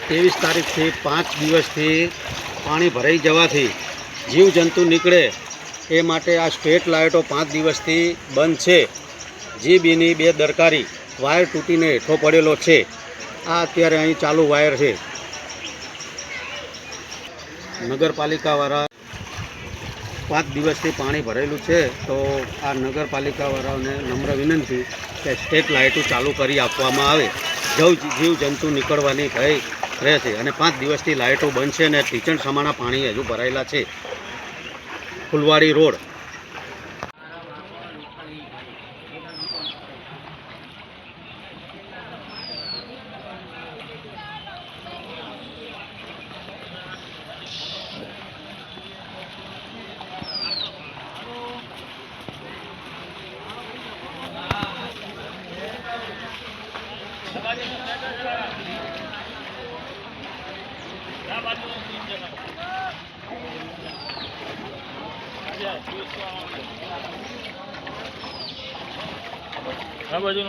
23 તારીખથી 5 દિવસથી પાણી ભરાઈ જવાથી જીવજંતુ નીકળે એ માટે આ સ્ટ્રીટ લાઇટો 5 દિવસથી બંધ છે. જીબીની બેદરકારી, વાયર તૂટીને હેઠો પડેલો છે. આ અત્યારે અહીં ચાલુ વાયર છે. નગરપાલિકાવાળા 5 દિવસથી પાણી ભરેલું છે, તો આ નગરપાલિકાવાળાઓને નમ્ર વિનંતી કે સ્ટ્રીટ લાઇટો ચાલુ કરી આપવામાં આવે. જીવજંતુ નીકળવાની ભય રહેશે અને 5 દિવસથી લાઇટો બંધ છે અને ટીચણ સમાણા પાણી હજુ ભરાયેલા છે. ફુલવાડી રોડ. આ બાજુ